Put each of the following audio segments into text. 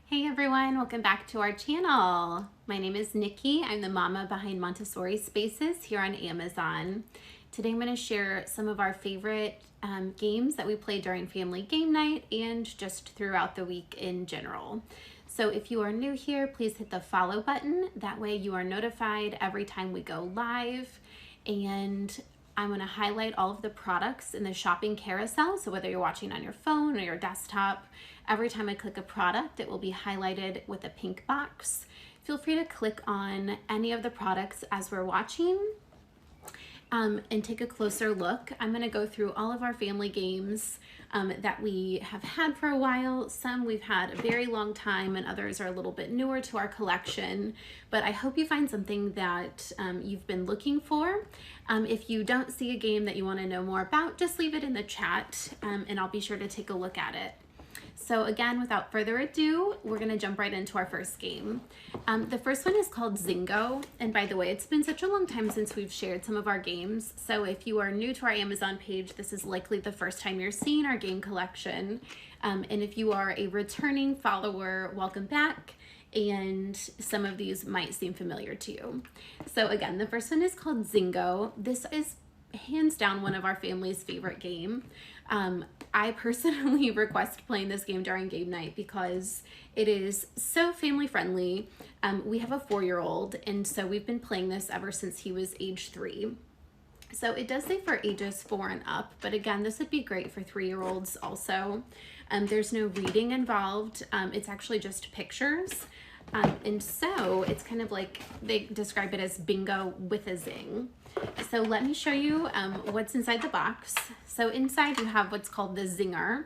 Hey everyone, welcome back to our channel. My name is Nikki. I'm the mama behind Montessori Spaces here on Amazon. Today I'm going to share some of our favorite games that we play during family game night and just throughout the week in general. So if you are new here, please hit the follow button. That way you are notified every time we go live. And I'm going to highlight all of the products in the shopping carousel. So whether you're watching on your phone or your desktop, every time I click a product, it will be highlighted with a pink box. Feel free to click on any of the products as we're watching and take a closer look. I'm going to go through all of our family games that we have had for a while. Some we've had a very long time and others are a little bit newer to our collection, but I hope you find something that you've been looking for. If you don't see a game that you want to know more about, just leave it in the chat and I'll be sure to take a look at it. So again, without further ado, we're going to jump right into our first game. The first one is called Zingo. And by the way, it's been such a long time since we've shared some of our games. So if you are new to our Amazon page, this is likely the first time you're seeing our game collection. And if you are a returning follower, welcome back. And some of these might seem familiar to you. So again, the first one is called Zingo. This is hands down one of our family's favorite game. I personally request playing this game during game night because it is so family friendly. We have a 4-year-old, and so we've been playing this ever since he was age 3. So it does say for ages 4 and up, but again, this would be great for 3-year-olds also. There's no reading involved. It's actually just pictures. And so it's kind of like they describe it as bingo with a zing. So let me show you what's inside the box. So inside you have what's called the Zinger,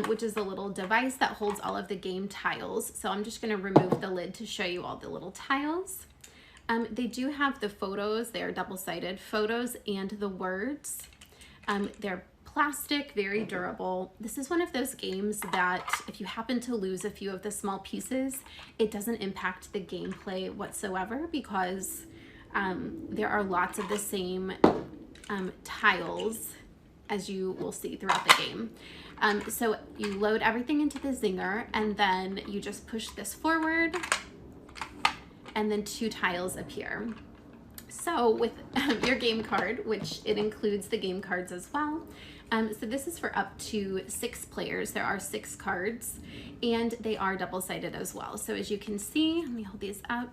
which is a little device that holds all of the game tiles. So I'm just going to remove the lid to show you all the little tiles. They do have the photos. They are double-sided photos and the words. They're plastic, very durable. This is one of those games that if you happen to lose a few of the small pieces, it doesn't impact the gameplay whatsoever because there are lots of the same tiles as you will see throughout the game. So you load everything into the Zinger and then you just push this forward and then 2 tiles appear. So with your game card, which it includes the game cards as well. So this is for up to 6 players. There are 6 cards and they are double-sided as well. So as you can see, let me hold these up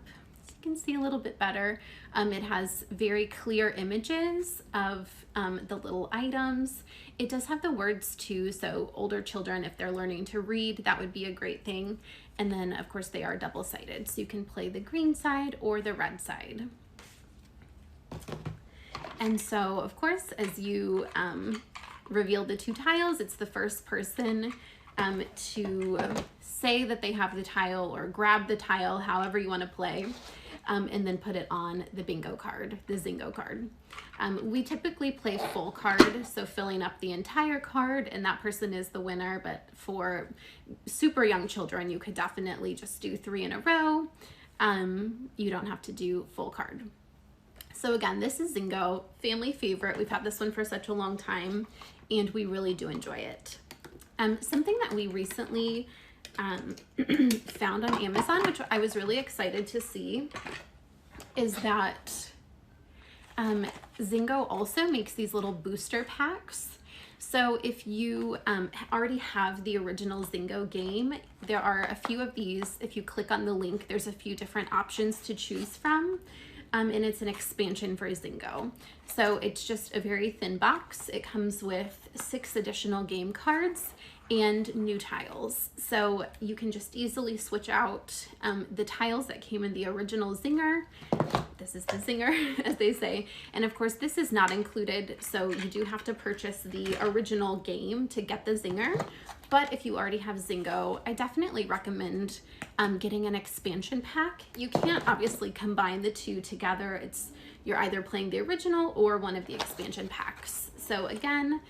so you can see a little bit better. It has very clear images of the little items. It does have the words too, so older children, if they're learning to read, that would be a great thing. And then of course they are double-sided, so you can play the green side or the red side. And so of course, as you reveal the 2 tiles, it's the first person to say that they have the tile or grab the tile, however you want to play, and then put it on the bingo card, the Zingo card. We typically play full card, so filling up the entire card, and that person is the winner. But for super young children, you could definitely just do 3 in a row. You don't have to do full card. So again, this is Zingo, family favorite. We've had this one for such a long time and we really do enjoy it. Something that we recently found on Amazon, which I was really excited to see, is that Zingo also makes these little booster packs. So if you already have the original Zingo game, there are a few of these. If you click on the link, there's a few different options to choose from. And it's an expansion for Zingo. So it's just a very thin box. It comes with 6 additional game cards and new tiles. So you can just easily switch out the tiles that came in the original Zinger. This is the Zinger, as they say. And of course, this is not included, so you do have to purchase the original game to get the Zinger. But if you already have Zingo, I definitely recommend getting an expansion pack. You can't obviously combine the 2 together. You're either playing the original or one of the expansion packs. So again,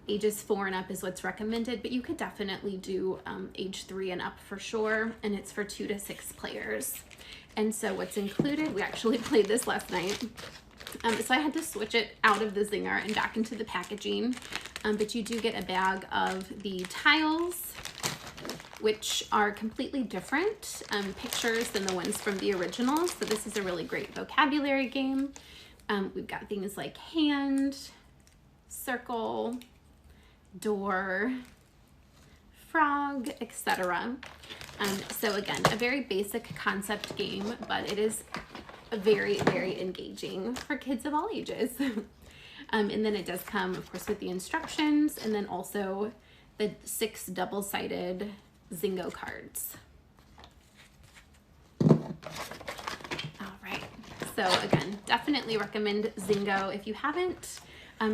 ages 4 and up is what's recommended, but you could definitely do age 3 and up for sure. And it's for 2 to 6 players. And so what's included, we actually played this last night. So I had to switch it out of the Zinger and back into the packaging. But you do get a bag of the tiles which are completely different pictures than the ones from the original. So this is a really great vocabulary game. We've got things like hand, circle, door, frog, etc. So again, a very basic concept game, but it is very, very engaging for kids of all ages. And then it does come, of course, with the instructions, and then also the 6 double-sided Zingo cards. All right, so again, definitely recommend Zingo. If you haven't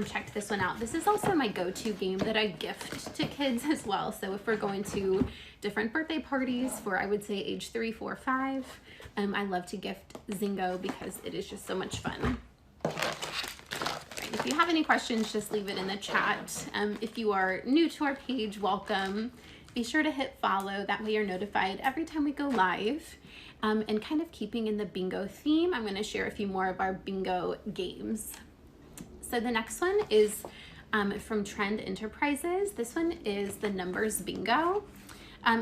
checked this one out, this is also my go-to game that I gift to kids as well. So if we're going to different birthday parties for, I would say, age 3, 4, 5, I love to gift Zingo because it is just so much fun. If you have any questions, just leave it in the chat. If you are new to our page, welcome. Be sure to hit follow. That way you're notified every time we go live. And kind of keeping in the bingo theme, I'm going to share a few more of our bingo games. So the next one is from Trend Enterprises. This one is the Numbers Bingo.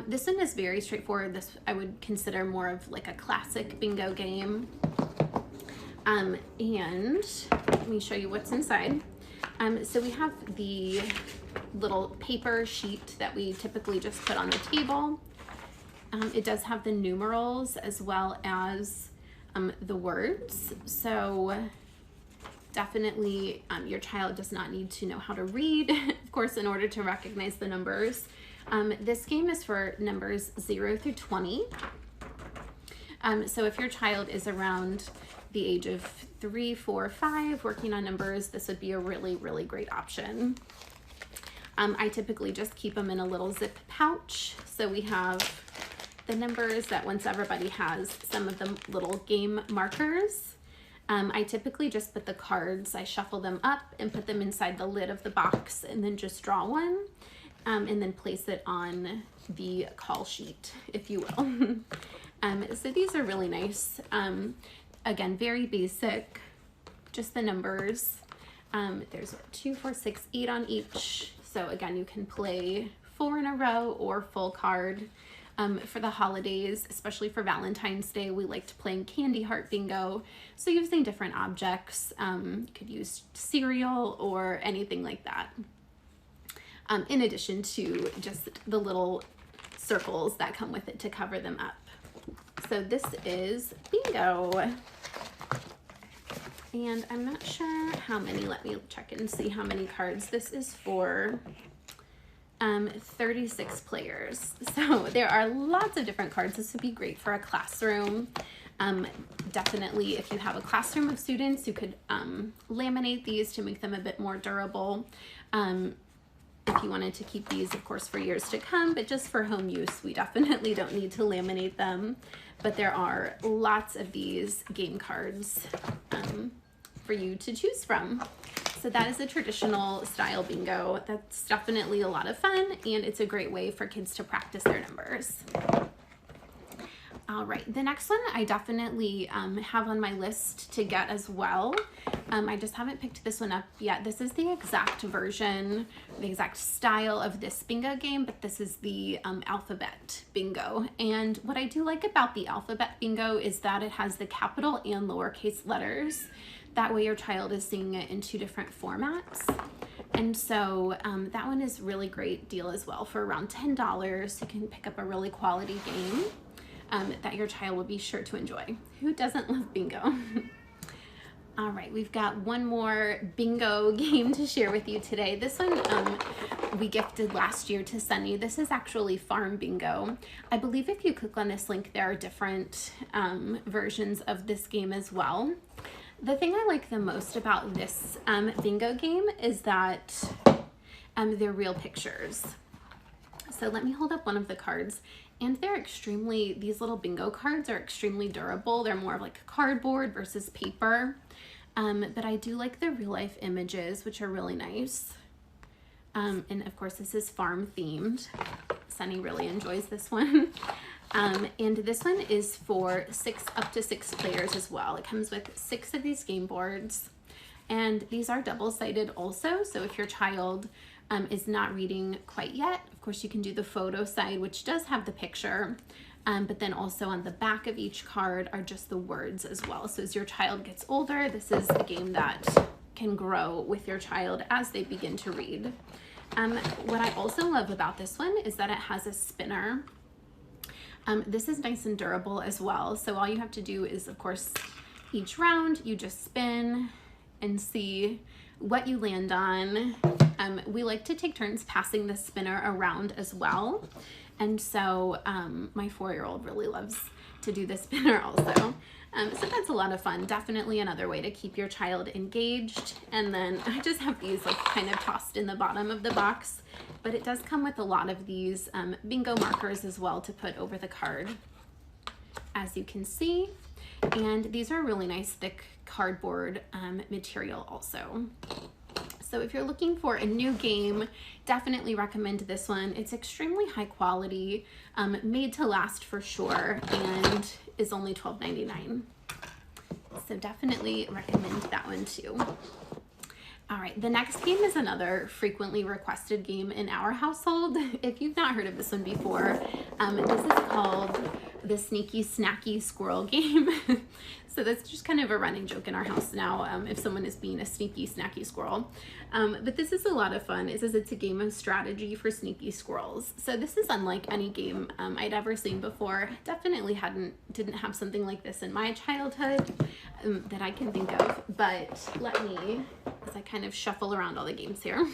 This one is very straightforward. This I would consider more of like a classic bingo game. And let me show you what's inside. So we have the little paper sheet that we typically just put on the table. It does have the numerals as well as the words. So definitely your child does not need to know how to read, of course, in order to recognize the numbers. This game is for numbers 0 through 20. So if your child is around the age of 3, 4, 5 working on numbers, this would be a really, really great option. I typically just keep them in a little zip pouch. So we have the numbers that once everybody has some of the little game markers. I typically just put the cards, I shuffle them up and put them inside the lid of the box and then just draw one and then place it on the call sheet, if you will. So these are really nice. Again, very basic, just the numbers. There's 2, 4, 6, 8 on each. So again, you can play 4 in a row or full card. For the holidays, especially for Valentine's Day, we liked playing Candy Heart Bingo. So using different objects, you could use cereal or anything like that. In addition to just the little circles that come with it to cover them up. So this is bingo. And I'm not sure how many, let me check and see how many cards. This is for 36 players. So there are lots of different cards. This would be great for a classroom. Definitely if you have a classroom of students, you could laminate these to make them a bit more durable. If you wanted to keep these, of course, for years to come, but just for home use, we definitely don't need to laminate them. But there are lots of these game cards for you to choose from. So that is a traditional style bingo. That's definitely a lot of fun, and it's a great way for kids to practice their numbers. All right, the next one I definitely have on my list to get as well. I just haven't picked this one up yet. This is the exact version, the exact style of this bingo game, but this is the alphabet bingo. And what I do like about the alphabet bingo is that it has the capital and lowercase letters. That way your child is seeing it in 2 different formats. And so that one is really great deal as well. For around $10, you can pick up a really quality game that your child will be sure to enjoy. Who doesn't love bingo? All right, we've got one more bingo game to share with you today. This one we gifted last year to Sunny. This is actually Farm Bingo. I believe if you click on this link, there are different versions of this game as well. The thing I like the most about this bingo game is that they're real pictures. So let me hold up one of the cards, and these little bingo cards are extremely durable. They're more of like cardboard versus paper. But I do like the real life images, which are really nice. And of course this is farm themed. Sunny really enjoys this one. And this one is for up to 6 players as well. It comes with 6 of these game boards, and these are double-sided also. So if your child is not reading quite yet. Of course, you can do the photo side, which does have the picture, but then also on the back of each card are just the words as well. So as your child gets older, this is a game that can grow with your child as they begin to read. What I also love about this one is that it has a spinner. This is nice and durable as well. So all you have to do is, of course, each round you just spin and see what you land on. We like to take turns passing the spinner around as well. And so my 4-year-old really loves to do the spinner also. So that's a lot of fun. Definitely another way to keep your child engaged. And then I just have these like kind of tossed in the bottom of the box, but it does come with a lot of these bingo markers as well to put over the card, as you can see. And these are really nice thick cardboard material also. So if you're looking for a new game, definitely recommend this one. It's extremely high quality, made to last for sure, and is only $12.99. So definitely recommend that one too. All right, the next game is another frequently requested game in our household. If you've not heard of this one before, this is called the Sneaky Snacky Squirrel Game. So that's just kind of a running joke in our house now, if someone is being a sneaky snacky squirrel. But this is a lot of fun. It's a game of strategy for sneaky squirrels. So this is unlike any game I'd ever seen before. Definitely didn't have something like this in my childhood that I can think of. But let me, as I kind of shuffle around all the games here,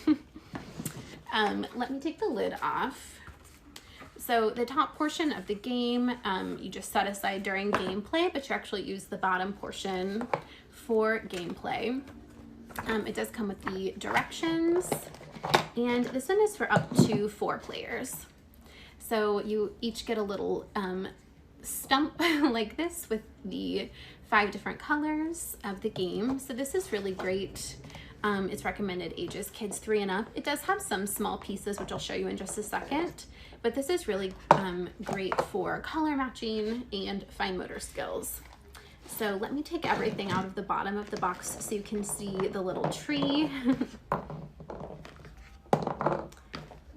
let me take the lid off. So the top portion of the game, you just set aside during gameplay, but you actually use the bottom portion for gameplay. It does come with the directions, and this one is for up to 4 players. So you each get a little stump like this with the 5 different colors of the game. So this is really great. It's recommended ages kids 3 and up. It does have some small pieces, which I'll show you in just a second, but this is really great for color matching and fine motor skills. So let me take everything out of the bottom of the box so you can see the little tree.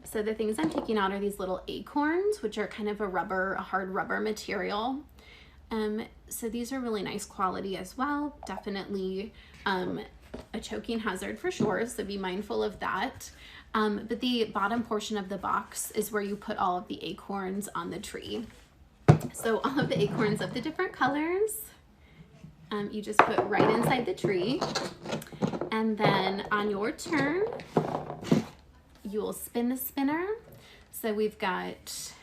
So the things I'm taking out are these little acorns, which are kind of a hard rubber material. So these are really nice quality as well. Definitely a choking hazard for sure, so be mindful of that. But the bottom portion of the box is where you put all of the acorns on the tree. So all of the acorns of the different colors, you just put right inside the tree. And then on your turn, you will spin the spinner. So we've got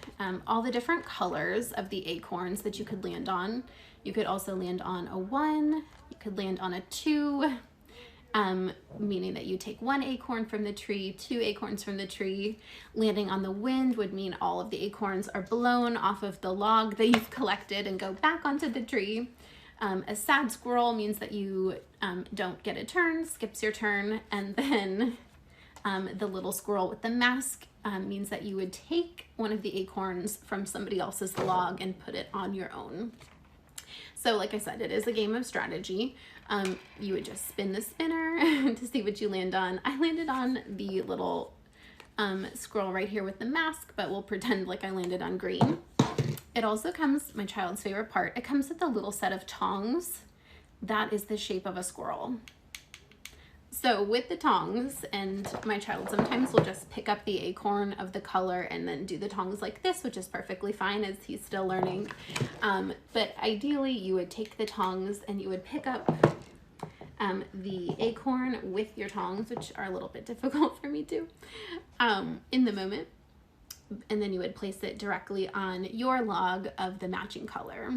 all the different colors of the acorns that you could land on. You could also land on a 1, you could land on a 2, meaning that you take 1 acorn from the tree, 2 acorns from the tree. Landing on the wind would mean all of the acorns are blown off of the log that you've collected and go back onto the tree. A sad squirrel means that you don't get a turn, skips your turn. And then the little squirrel with the mask means that you would take one of the acorns from somebody else's log and put it on your own. So like I said, it is a game of strategy. You would just spin the spinner to see what you land on. I landed on the little squirrel right here with the mask, but we'll pretend like I landed on green. It also comes, my child's favorite part, it comes with a little set of tongs that is the shape of a squirrel. So with the tongs, and my child sometimes will just pick up the acorn of the color and then do the tongs like this, which is perfectly fine as he's still learning. But ideally you would take the tongs and you would pick up the acorn with your tongs, which are a little bit difficult for me to in the moment. And then you would place it directly on your log of the matching color.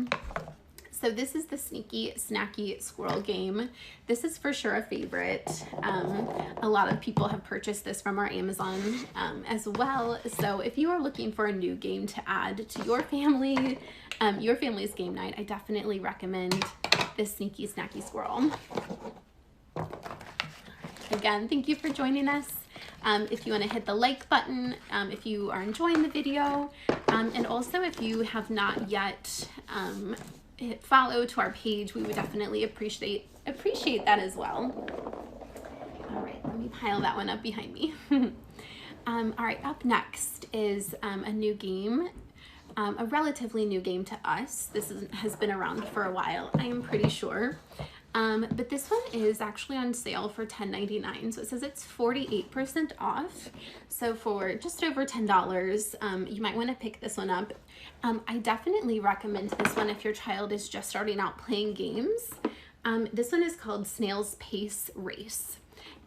So this is the Sneaky Snacky Squirrel Game. This is for sure a favorite. A lot of people have purchased this from our Amazon as well. So if you are looking for a new game to add to your family, your family's game night, I definitely recommend this Sneaky Snacky Squirrel. Again, thank you for joining us. If you want to hit the like button, if you are enjoying the video, and also if you have not yet hit follow to our page, we would definitely appreciate that as well. All right, let me pile that one up behind me. All right, up next is a new game, a relatively new game to us. This has been around for a while, I am pretty sure. But this one is actually on sale for $10.99. So it says it's 48% off. So for just over $10, you might want to pick this one up. I definitely recommend this one if your child is just starting out playing games. This one is called Snail's Pace Race.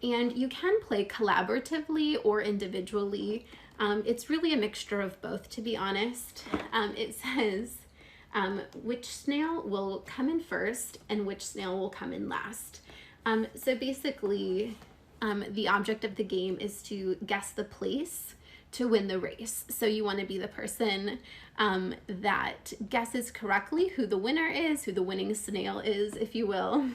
And you can play collaboratively or individually. It's really a mixture of both, to be honest. It says which snail will come in first and which snail will come in last. So basically, the object of the game is to guess the place to win the race. So you want to be the person that guesses correctly who the winner is, who the winning snail is, if you will.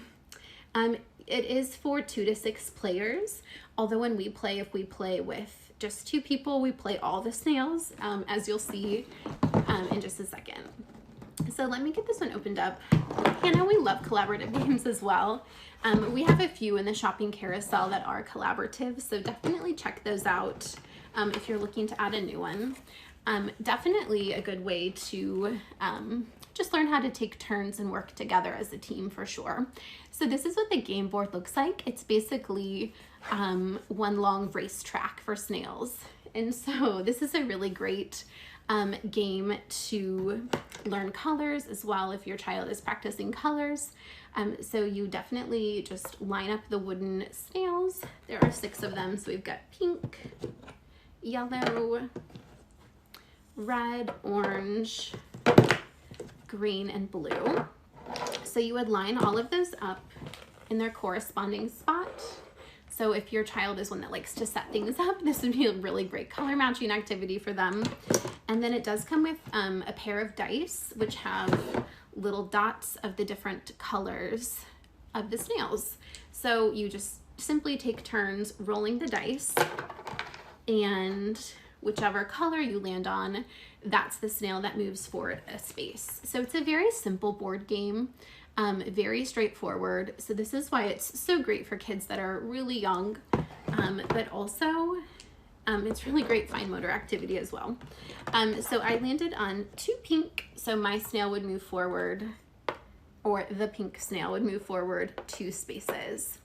It is for 2 to 6 players, although when we play, if we play with just 2 people, we play all the snails, as you'll see in just a second. So let me get this one opened up. You know, we love collaborative games as well. We have a few in the shopping carousel that are collaborative, so definitely check those out if you're looking to add a new one. Definitely a good way to just learn how to take turns and work together as a team for sure. So this is what the game board looks like. It's basically one long racetrack for snails. And so this is a really great game to learn colors as well if your child is practicing colors. So you definitely just line up the wooden snails. There are 6 of them. So we've got pink, yellow, red, orange, green, and blue. So you would line all of those up in their corresponding spot. So if your child is one that likes to set things up, this would be a really great color matching activity for them. And then it does come with a pair of dice, which have little dots of the different colors of the snails. So you just simply take turns rolling the dice, and whichever color you land on, that's the snail that moves forward a space. So it's a very simple board game, very straightforward. So this is why it's so great for kids that are really young, but also it's really great fine motor activity as well. So I landed on 2 pink, so my snail would move forward, or the pink snail would move forward 2 spaces.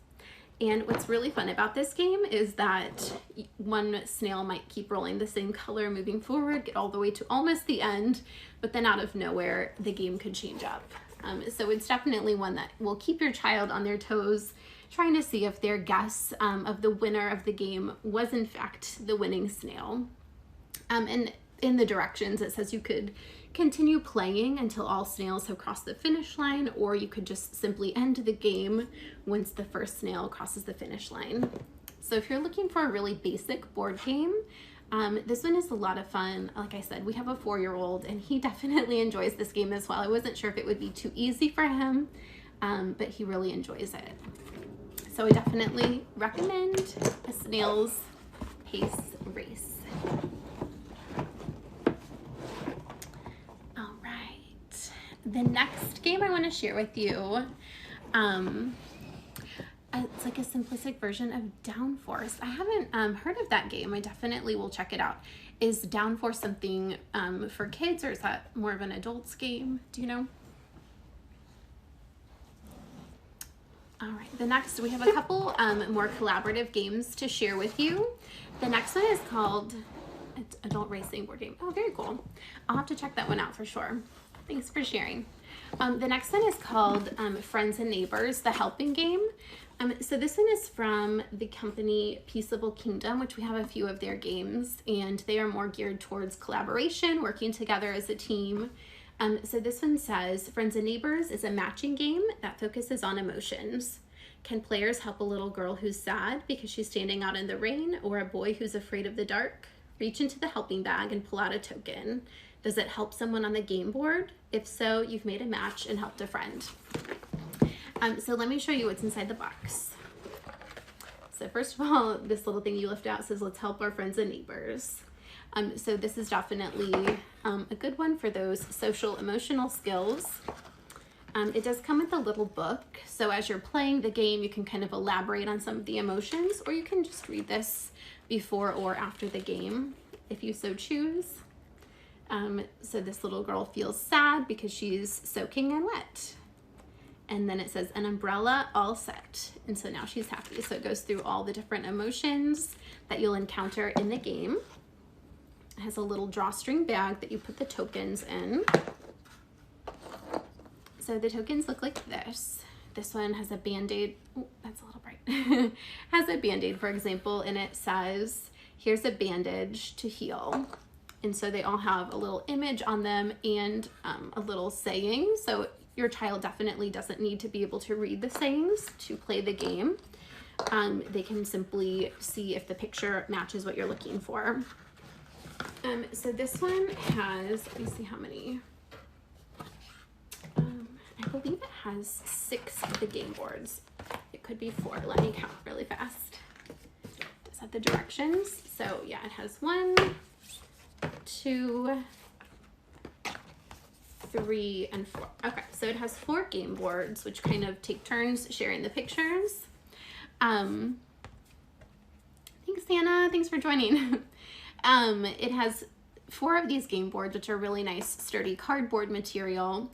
And what's really fun about this game is that one snail might keep rolling the same color, moving forward, get all the way to almost the end, but then out of nowhere, the game could change up. So it's definitely one that will keep your child on their toes, trying to see if their guess of the winner of the game was in fact the winning snail. And in the directions, it says you could continue playing until all snails have crossed the finish line, or you could just simply end the game once the first snail crosses the finish line. So if you're looking for a really basic board game, this one is a lot of fun. Like I said, we have a 4-year-old and he definitely enjoys this game as well. I wasn't sure if it would be too easy for him, but he really enjoys it. So I definitely recommend a Snail's Pace Race. The next game I want to share with you, it's like a simplistic version of Downforce. I haven't heard of that game. I definitely will check it out. Is Downforce something for kids, or is that more of an adult's game? Do you know? All right, the next, we have a couple more collaborative games to share with you. The next one is called Adult Racing Board Game. Oh, very cool. I'll have to check that one out for sure. Thanks for sharing. The next one is called Friends and Neighbors, the helping game. So this one is from the company Peaceable Kingdom, which we have a few of their games, and they are more geared towards collaboration, working together as a team. So this one says, Friends and Neighbors is a matching game that focuses on emotions. Can players help a little girl who's sad because she's standing out in the rain, or a boy who's afraid of the dark? Reach into the helping bag and pull out a token. Does it help someone on the game board? If so, you've made a match and helped a friend. So let me show you what's inside the box. So first of all, this little thing you lift out says, let's help our friends and neighbors. So this is definitely a good one for those social emotional skills. It does come with a little book, so as you're playing the game, you can kind of elaborate on some of the emotions, or you can just read this before or after the game, if you so choose. So this little girl feels sad because she's soaking in wet. And then it says, an umbrella all set. And so now she's happy. So it goes through all the different emotions that you'll encounter in the game. It has a little drawstring bag that you put the tokens in. So the tokens look like this. This one has a Band-Aid. Oh, that's a little bright. Has a Band-Aid, for example, and it says, here's a bandage to heal. And so they all have a little image on them and a little saying. So your child definitely doesn't need to be able to read the sayings to play the game. They can simply see if the picture matches what you're looking for. So this one has, let me see how many. I believe it has 6 of the game boards. It could be 4. Let me count really fast. It does have the directions. So yeah, it has 1, 2, 3, and 4. Okay, so it has 4 game boards, which kind of take turns sharing the pictures. Thanks, Hannah. Thanks for joining. It has 4 of these game boards, which are really nice, sturdy cardboard material.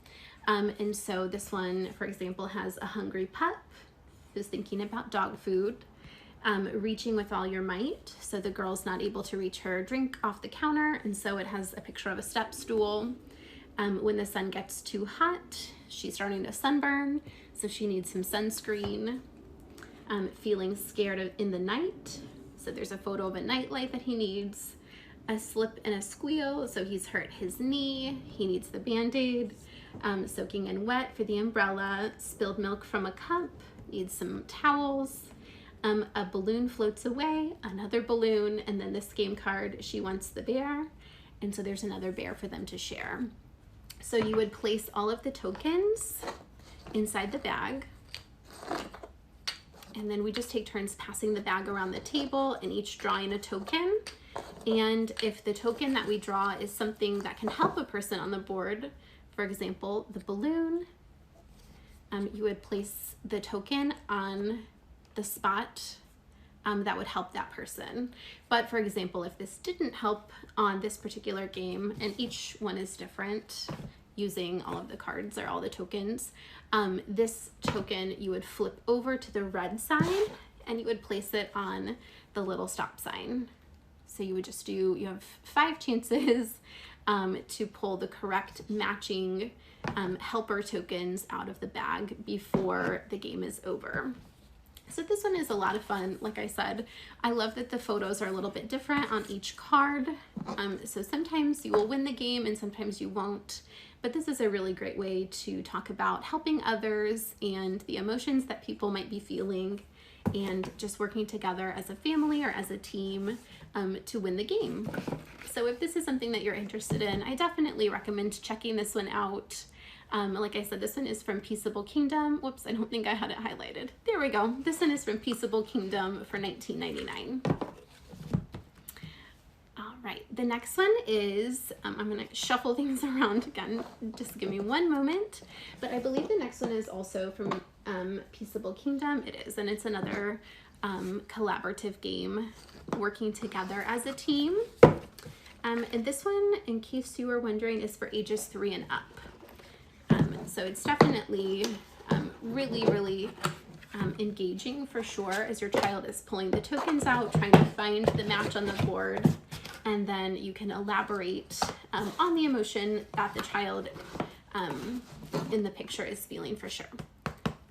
And so this one, for example, has a hungry pup who's thinking about dog food, reaching with all your might. So the girl's not able to reach her drink off the counter, and so it has a picture of a step stool. When the sun gets too hot, she's starting to sunburn, so she needs some sunscreen. Feeling scared in the night, so there's a photo of a nightlight that he needs. A slip and a squeal, so he's hurt his knee, he needs the Band-Aid. Soaking in wet for the umbrella. Spilled milk from a cup, needs some towels. A balloon floats away, another balloon, and then this game card, she wants the bear, and so there's another bear for them to share. So you would place all of the tokens inside the bag, and then we just take turns passing the bag around the table and each drawing a token. And if the token that we draw is something that can help a person on the board, for example, the balloon, you would place the token on the spot that would help that person. But for example, if this didn't help on this particular game, and each one is different using all of the cards or all the tokens, this token you would flip over to the red side and you would place it on the little stop sign. So you would just do, you have 5 chances to pull the correct matching helper tokens out of the bag before the game is over. So this one is a lot of fun. Like I said, I love that the photos are a little bit different on each card. So sometimes you will win the game and sometimes you won't. But this is a really great way to talk about helping others and the emotions that people might be feeling and just working together as a family or as a team to win the game. So if this is something that you're interested in, I definitely recommend checking this one out. Like I said, this one is from Peaceable Kingdom. Whoops, I don't think I had it highlighted. There we go. This one is from Peaceable Kingdom for $19.99. All right, the next one is, I'm gonna shuffle things around again. Just give me one moment. But I believe the next one is also from Peaceable Kingdom. It is, and it's another collaborative game, working together as a team. And this one, in case you were wondering, is for ages 3 and up. So it's definitely really engaging for sure, as your child is pulling the tokens out, trying to find the match on the board, and then you can elaborate on the emotion that the child in the picture is feeling for sure.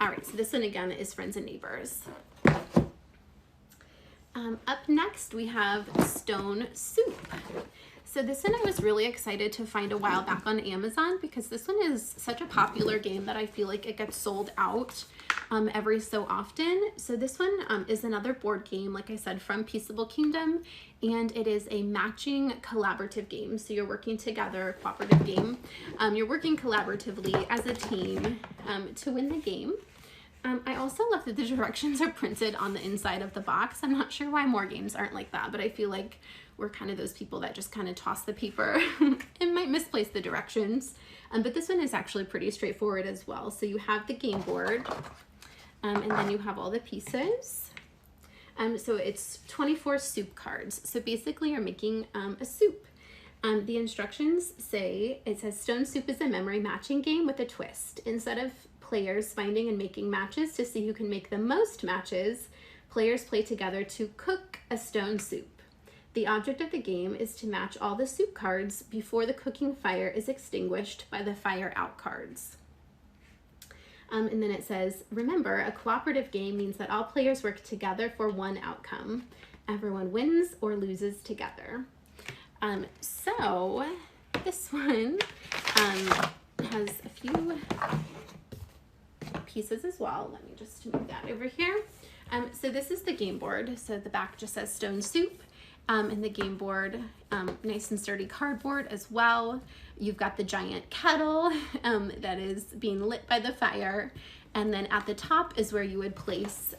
All right, so this one again is Friends and Neighbors. Up next we have Stone Soup. So this one I was really excited to find a while back on Amazon, because this one is such a popular game that I feel like it gets sold out every so often. So this one is another board game, like I said, from Peaceable Kingdom, and it is a matching collaborative game. So you're working together, cooperative game. You're working collaboratively as a team to win the game. I also love that the directions are printed on the inside of the box. I'm not sure why more games aren't like that, but I feel like we're kind of those people that just kind of toss the paper and might misplace the directions. But this one is actually pretty straightforward as well. So you have the game board, and then you have all the pieces. So it's 24 soup cards. So basically you're making a soup. The instructions say, it says Stone Soup is a memory matching game with a twist. Instead of players finding and making matches to see who can make the most matches, players play together to cook a stone soup. The object of the game is to match all the soup cards before the cooking fire is extinguished by the fire out cards. And then it says, remember, a cooperative game means that all players work together for one outcome. Everyone wins or loses together. So this one has a few pieces as well. Let me just move that over here. So this is the game board. So the back just says Stone Soup. And the game board, nice and sturdy cardboard as well. You've got the giant kettle that is being lit by the fire. And then at the top is where you would place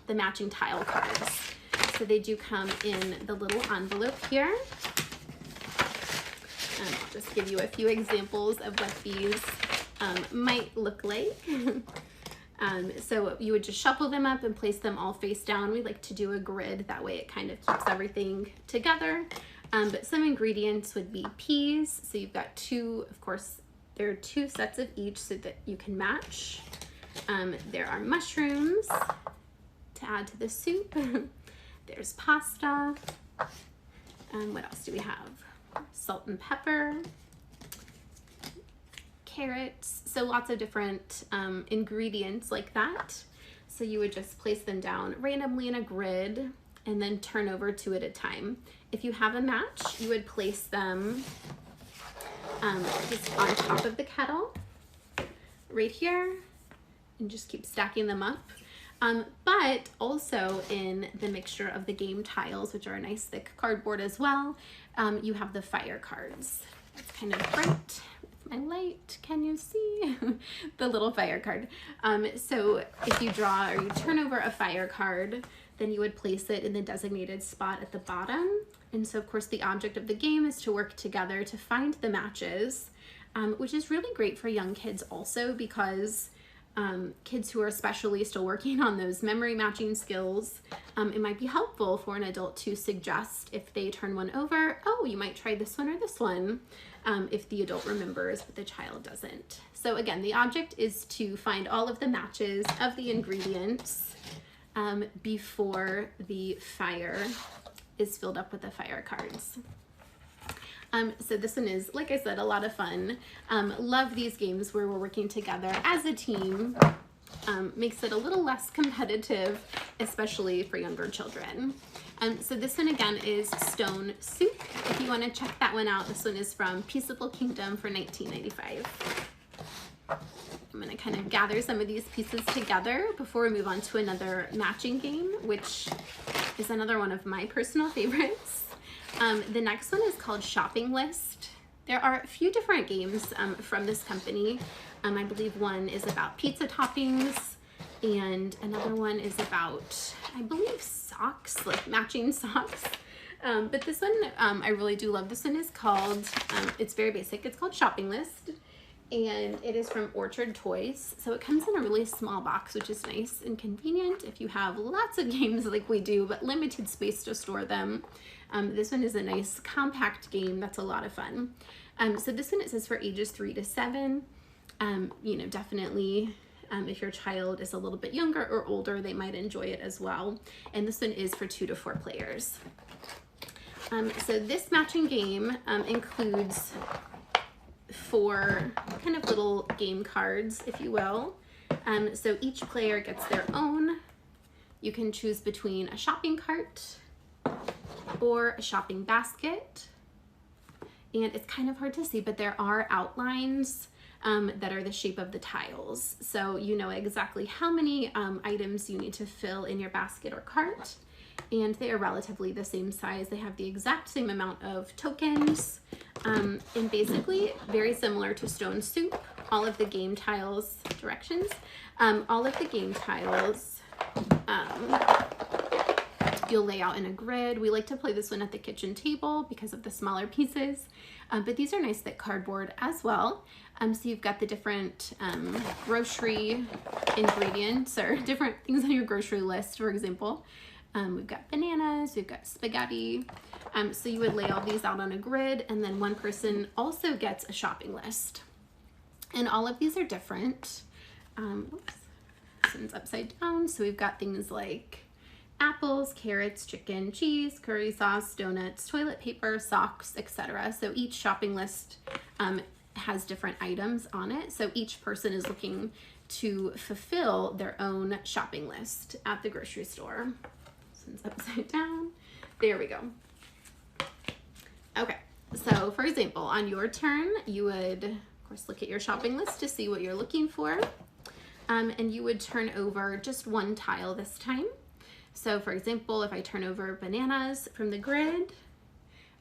the matching tile cards. So they do come in the little envelope here. I'll just give you a few examples of what these might look like. So you would just shuffle them up and place them all face down. We like to do a grid, that way it kind of keeps everything together. But some ingredients would be peas. So you've got two, of course, there are 2 sets of each so that you can match. There are mushrooms to add to the soup. There's pasta. What else do we have? Salt and pepper. Carrots, so lots of different ingredients like that. So you would just place them down randomly in a grid and then turn over 2 at a time. If you have a match, you would place them just on top of the kettle right here and just keep stacking them up. But also in the mixture of the game tiles, which are a nice thick cardboard as well, you have the fire cards. It's kind of bright. My light, can you see the little fire card? So if you draw or you turn over a fire card, then you would place it in the designated spot at the bottom. And so of course the object of the game is to work together to find the matches, which is really great for young kids also, because kids who are especially still working on those memory matching skills, it might be helpful for an adult to suggest, if they turn one over, oh, you might try this one or this one, if the adult remembers but the child doesn't. So again, the object is to find all of the matches of the ingredients before the fire is filled up with the fire cards. So this one is, like I said, a lot of fun. Love these games where we're working together as a team. Makes it a little less competitive, especially for younger children. So this one again is Stone Soup. If you want to check that one out, this one is from Peaceable Kingdom for 1995. I'm going to kind of gather some of these pieces together before we move on to another matching game, which is another one of my personal favorites. The next one is called Shopping List. There are a few different games from this company. I believe one is about pizza toppings, and another one is about, I believe, socks, like matching socks. But this one, I really do love. This one is called, it's very basic, it's called Shopping List, and it is from Orchard Toys. So it comes in a really small box, which is nice and convenient if you have lots of games like we do, but limited space to store them. This one is a nice compact game that's a lot of fun. So this one, it says for ages 3 to 7. You know, definitely if your child is a little bit younger or older, they might enjoy it as well. And this one is for 2 to 4 players. So this matching game includes 4 kind of little game cards, if you will. So each player gets their own. You can choose between a shopping cart or a shopping basket. And it's kind of hard to see, but there are outlines that are the shape of the tiles. So you know exactly how many items you need to fill in your basket or cart. and they are relatively the same size. They have the exact same amount of tokens, and basically very similar to Stone Soup. All of the game tiles, directions, all of the game tiles you'll lay out in a grid. We like to play this one at the kitchen table because of the smaller pieces, but these are nice thick cardboard as well. So you've got the different grocery ingredients or different things on your grocery list, for example. We've got bananas, we've got spaghetti. So you would lay all these out on a grid, and then one person also gets a shopping list. And all of these are different. Whoops, this one's upside down. So we've got things like apples, carrots, chicken, cheese, curry sauce, donuts, toilet paper, socks, etc. So each shopping list has different items on it. So each person is looking to fulfill their own shopping list at the grocery store. This one's upside down. There we go. Okay, so for example, on your turn, you would, of course, look at your shopping list to see what you're looking for. And you would turn over just one tile this time. So for example, if I turn over bananas from the grid,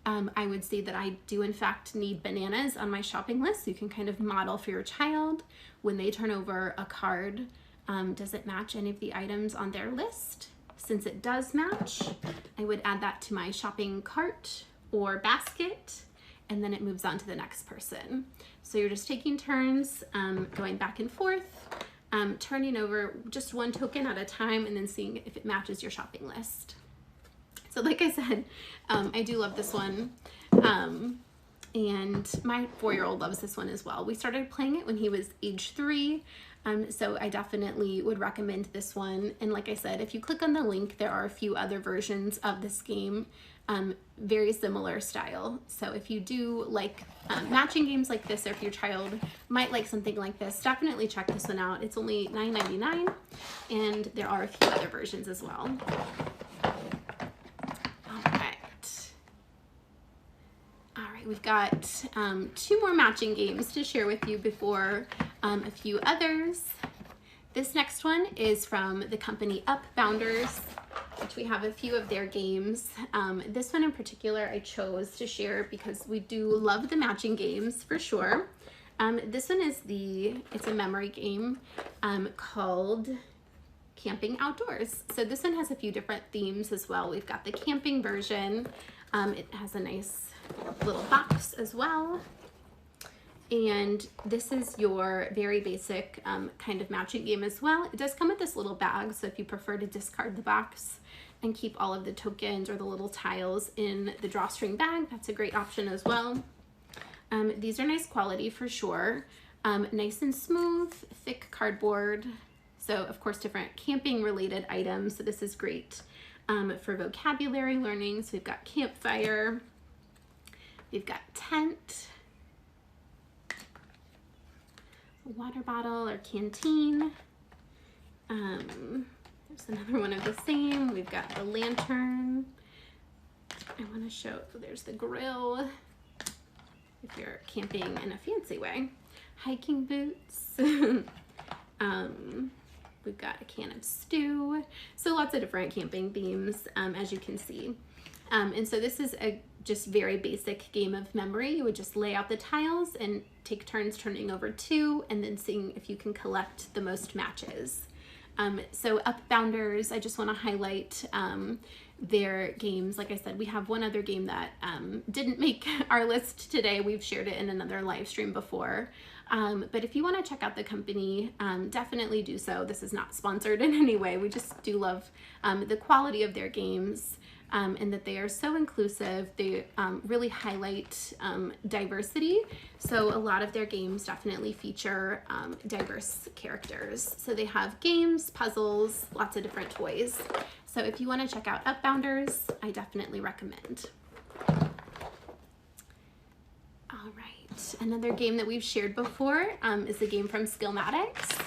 I would see that I do in fact need bananas on my shopping list. So you can kind of model for your child when they turn over a card. Does it match any of the items on their list? Since it does match, I would add that to my shopping cart or basket, and then it moves on to the next person. So you're just taking turns, going back and forth, turning over just one token at a time, and then seeing if it matches your shopping list. So like I said, I do love this one. And my 4-year-old loves this one as well. We started playing it when he was age 3. So I definitely would recommend this one. And like I said, if you click on the link, there are a few other versions of this game, very similar style. So if you do like matching games like this, or if your child might like something like this, definitely check this one out. It's only $9.99, and there are a few other versions as well. We've got 2 more matching games to share with you before a few others. This next one is from the company Upbounders, which we have a few of their games. This one in particular I chose to share because we do love the matching games for sure. This one is it's a memory game called Camping Outdoors. So this one has a few different themes as well. We've got the camping version. It has a nice little box as well, and this is your very basic kind of matching game as well. It does come with this little bag, so if you prefer to discard the box and keep all of the tokens or the little tiles in the drawstring bag, that's a great option as well. These are nice quality for sure, nice and smooth, thick cardboard. So of course different camping related items, so this is great for vocabulary learning. So we've got campfire, we've got tent, water bottle or canteen. There's another one of the same. We've got the lantern. I want to show, there's the grill if you're camping in a fancy way. Hiking boots. We've got a can of stew. So lots of different camping themes, as you can see. And so this is a just very basic game of memory. You would just lay out the tiles and take turns turning over 2 and then seeing if you can collect the most matches. So Upbounders, I just want to highlight their games. Like I said, we have one other game that didn't make our list today. We've shared it in another live stream before. But if you want to check out the company, definitely do so. This is not sponsored in any way. We just do love the quality of their games. And that they are so inclusive. They really highlight diversity. So a lot of their games definitely feature diverse characters. So they have games, puzzles, lots of different toys. So if you want to check out Upbounders, I definitely recommend. All right, another game that we've shared before is a game from Skillmatics,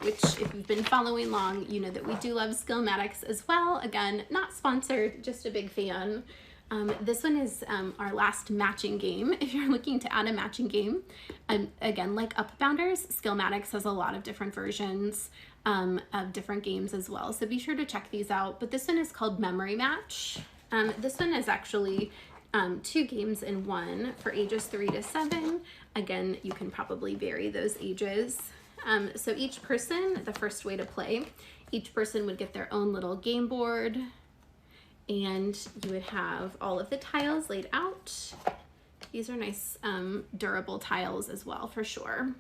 which if you've been following along, you know that we do love Skillmatics as well. Again, not sponsored, just a big fan. This one is our last matching game. If you're looking to add a matching game, again, like Upbounders, Skillmatics has a lot of different versions. of different games as well. So be sure to check these out. But this one is called Memory Match. This one is actually 2 games in one for ages 3 to 7. Again, you can probably vary those ages. So each person, the first way to play, each person would get their own little game board, and you would have all of the tiles laid out. These are nice durable tiles as well, for sure.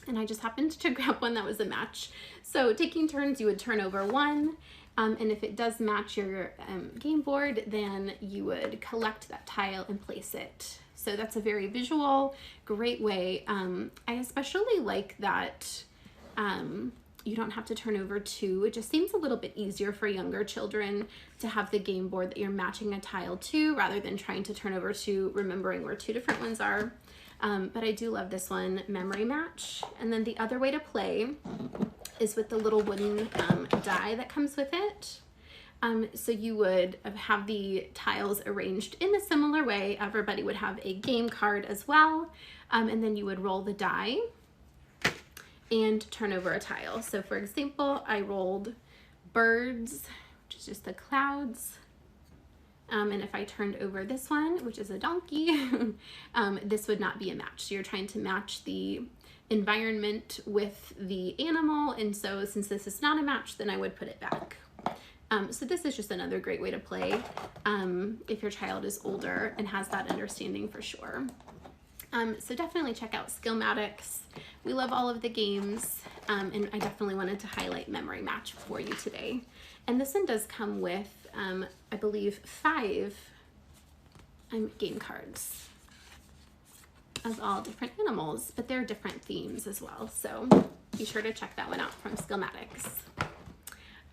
And I just happened to grab one that was a match. So taking turns, you would turn over one, and if it does match your game board, then you would collect that tile and place it. So that's a very visual, great way. I especially like that you don't have to turn over 2. It just seems a little bit easier for younger children to have the game board that you're matching a tile to, rather than trying to turn over 2, remembering where 2 different ones are. But I do love this one, Memory Match. And then the other way to play is with the little wooden die that comes with it. So you would have the tiles arranged in a similar way. Everybody would have a game card as well. And then you would roll the die and turn over a tile. So for example, I rolled birds, which is just the clouds. And if I turned over this one, which is a donkey, this would not be a match. So you're trying to match the environment with the animal. And so since this is not a match, then I would put it back. So this is just another great way to play if your child is older and has that understanding, for sure. So definitely check out Skillmatics. We love all of the games, and I definitely wanted to highlight Memory Match for you today. And this one does come with, I believe, 5 game cards of all different animals, but they're different themes as well. So be sure to check that one out from Skillmatics.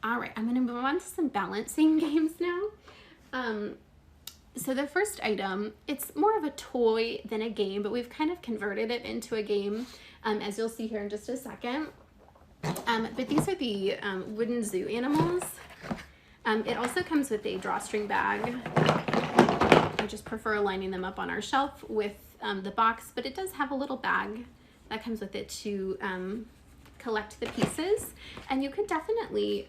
All right, I'm going to move on to some balancing games now. So the first item, it's more of a toy than a game, but we've kind of converted it into a game, as you'll see here in just a second. But these are the wooden zoo animals. It also comes with a drawstring bag. I just prefer lining them up on our shelf with the box, but it does have a little bag that comes with it to collect the pieces. And you could definitely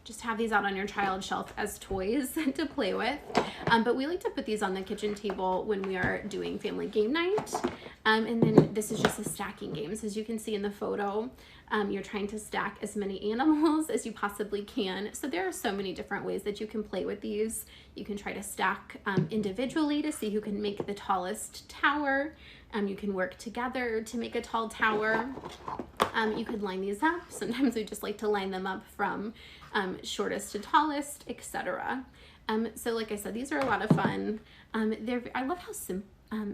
just have these out on your child's shelf as toys to play with. But we like to put these on the kitchen table when we are doing family game night. And then this is just a stacking game. So as you can see in the photo, you're trying to stack as many animals as you possibly can. So there are so many different ways that you can play with these. You can try to stack individually to see who can make the tallest tower. You can work together to make a tall tower. You could line these up. Sometimes we just like to line them up from shortest to tallest, etc. So like I said, these are a lot of fun. I love how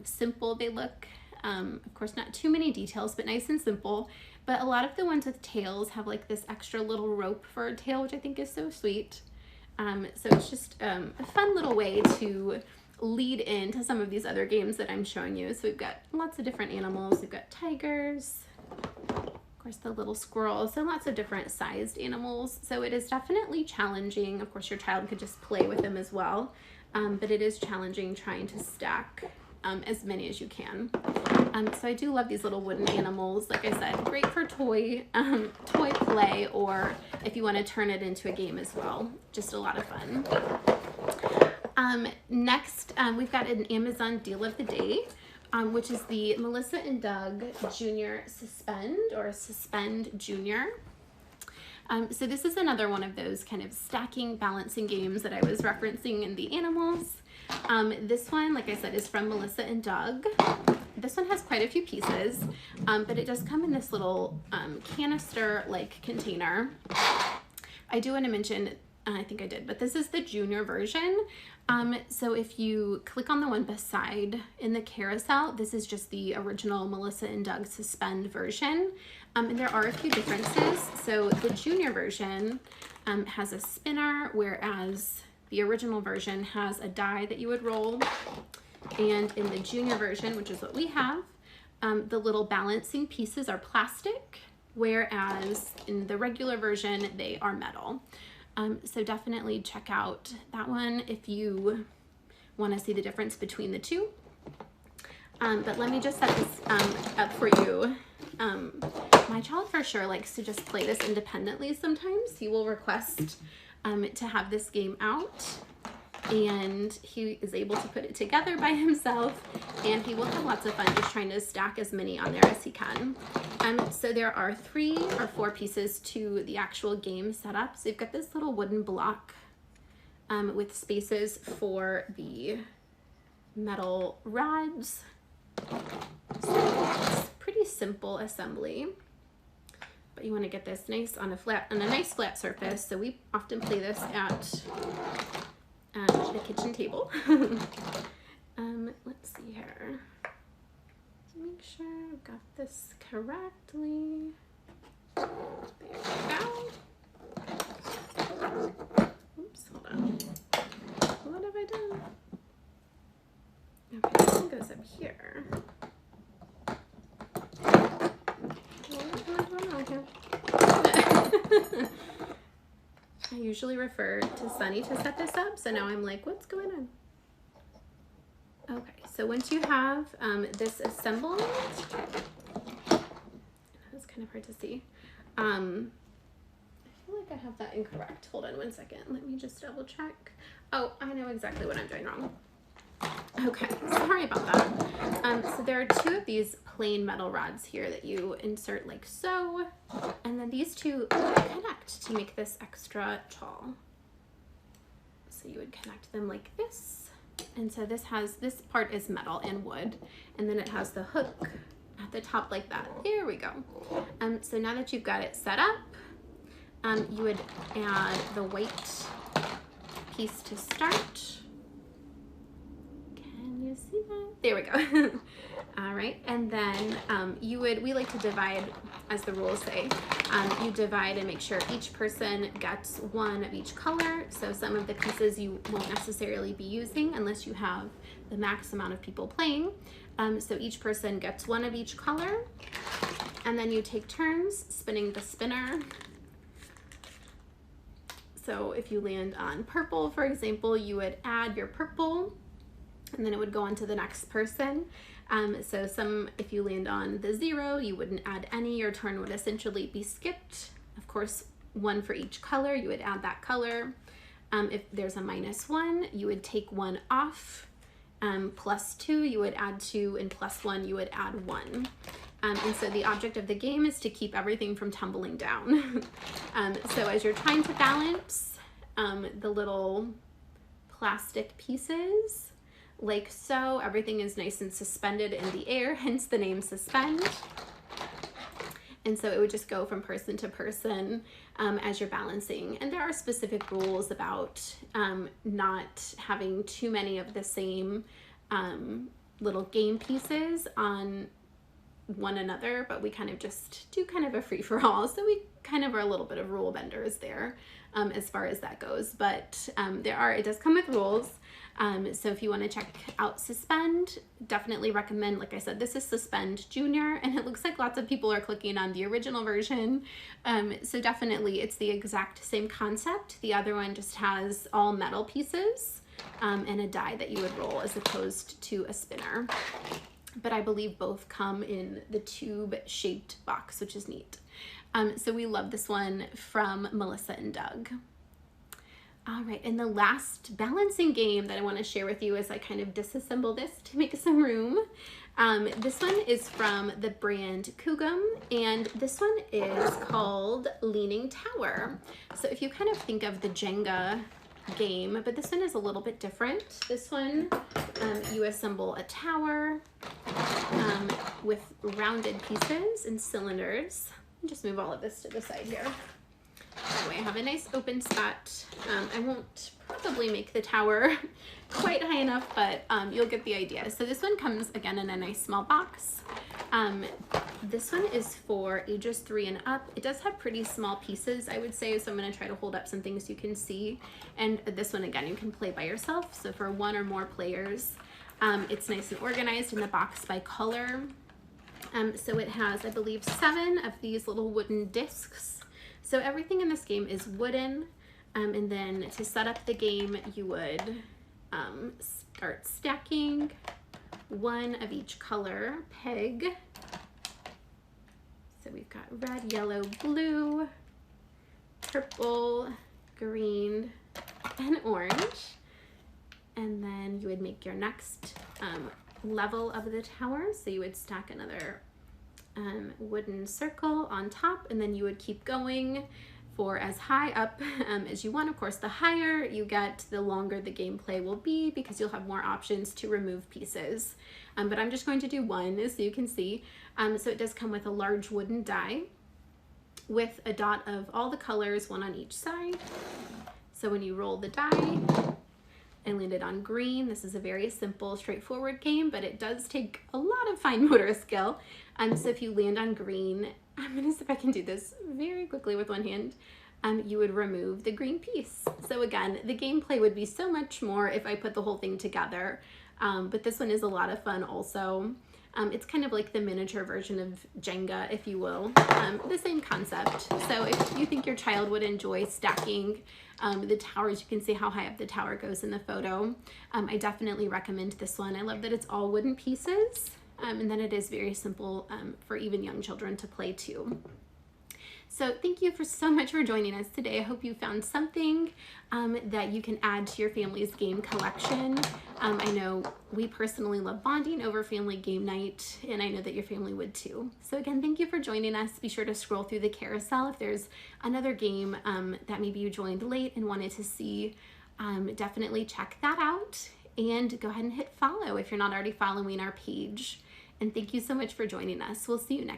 simple they look. Of course, not too many details, but nice and simple. But a lot of the ones with tails have like this extra little rope for a tail, which I think is so sweet. So it's just a fun little way to lead into some of these other games that I'm showing you. So we've got lots of different animals. We've got tigers, of course the little squirrels, and lots of different sized animals. So it is definitely challenging. Of course, your child could just play with them as well. But it is challenging trying to stack as many as you can. So I do love these little wooden animals. Like I said, great for toy play, or if you want to turn it into a game as well. Just a lot of fun. Next, we've got an Amazon deal of the day, which is the Melissa and Doug Junior Suspend, or Suspend Junior. So this is another one of those kind of stacking, balancing games that I was referencing in the animals. This one, like I said, is from Melissa and Doug. This one has quite a few pieces, but it does come in this little canister-like container. I do want to mention, I think I did, but this is the junior version. So if you click on the one beside in the carousel, this is just the original Melissa and Doug Suspend version. And there are a few differences. So the junior version has a spinner, whereas the original version has a die that you would roll. And in the junior version, which is what we have, the little balancing pieces are plastic, whereas in the regular version, they are metal. So definitely check out that one if you want to see the difference between the two. But let me just set this up for you. My child for sure likes to just play this independently sometimes. He will request to have this game out, and he is able to put it together by himself, and he will have lots of fun just trying to stack as many on there as he can. So there are 3 or 4 pieces to the actual game setup. So you've got this little wooden block with spaces for the metal rods. So it's pretty simple assembly, but you want to get this nice on a nice flat surface. So we often play this at the kitchen table. Let's see here. Make sure I've got this correctly. There we go. Oops, hold on. What have I done? Okay, this one goes up here. What's going on here? I usually refer to Sunny to set this up, so now I'm like, what's going on? Okay, so once you have this assembled, it's kind of hard to see. I feel like I have that incorrect. Hold on one second. Let me just double check. Oh, I know exactly what I'm doing wrong. Okay, sorry about that. So there are 2 of these plain metal rods here that you insert like so, and then these 2 connect to make this extra tall. So you would connect them like this, and so this part is metal and wood, and then it has the hook at the top like that. There we go. So now that you've got it set up, you would add the white piece to start. You see that? There we go. All right, and then we like to divide, as the rules say, you divide and make sure each person gets 1 of each color. So some of the pieces you won't necessarily be using unless you have the max amount of people playing. So each person gets 1 of each color, and then you take turns spinning the spinner. So if you land on purple, for example, you would add your purple, and then it would go on to the next person. So if you land on the 0, you wouldn't add any. Your turn would essentially be skipped. Of course, 1 for each color, you would add that color. If there's a -1, you would take 1 off. +2, you would add 2, and +1, you would add 1. And so the object of the game is to keep everything from tumbling down. So as you're trying to balance the little plastic pieces, like so, everything is nice and suspended in the air, hence the name Suspend. And so it would just go from person to person as you're balancing. And there are specific rules about not having too many of the same little game pieces on one another, but we kind of just do kind of a free-for-all. So we kind of are a little bit of rule benders there as far as that goes. But it does come with rules. So if you want to check out Suspend, definitely recommend, like I said, this is Suspend Junior, and it looks like lots of people are clicking on the original version. So definitely it's the exact same concept. The other one just has all metal pieces and a die that you would roll as opposed to a spinner. But I believe both come in the tube-shaped box, which is neat. So we love this one from Melissa and Doug. All right, and the last balancing game that I want to share with you as I kind of disassemble this to make some room. This one is from the brand Kugum, and this one is called Leaning Tower. So if you kind of think of the Jenga game, but this one is a little bit different. This one, you assemble a tower with rounded pieces and cylinders. I'll just move all of this to the side here. That way I have a nice open spot. I won't probably make the tower quite high enough, but you'll get the idea. So this one comes again in a nice small box. This one is for ages 3 and up. It does have pretty small pieces, I would say, so I'm going to try to hold up some things you can see. And this one, again, you can play by yourself, so for 1 or more players. It's nice and organized in the box by color. So it has, I believe, 7 of these little wooden discs. So everything in this game is wooden, and then to set up the game, you would start stacking 1 of each color peg. So we've got red, yellow, blue, purple, green, and orange. And then you would make your next level of the tower. So you would stack another wooden circle on top, and then you would keep going for as high up as you want. Of course, the higher you get, the longer the gameplay will be because you'll have more options to remove pieces. But I'm just going to do one so you can see. So it does come with a large wooden die with a dot of all the colors, one on each side. So when you roll the die and land it on green, this is a very simple, straightforward game, but it does take a lot of fine motor skill. So if you land on green, I'm gonna see if I can do this very quickly with one hand. You would remove the green piece. So again, the gameplay would be so much more if I put the whole thing together. But this one is a lot of fun also. It's kind of like the miniature version of Jenga, if you will, the same concept. So if you think your child would enjoy stacking the towers, you can see how high up the tower goes in the photo. I definitely recommend this one. I love that it's all wooden pieces, and then it is very simple for even young children to play too. So thank you so much for joining us today. I hope you found something that you can add to your family's game collection. I know we personally love bonding over family game night, and I know that your family would too. So again, thank you for joining us. Be sure to scroll through the carousel if there's another game that maybe you joined late and wanted to see. Definitely check that out, and go ahead and hit follow if you're not already following our page. And thank you so much for joining us. We'll see you next time.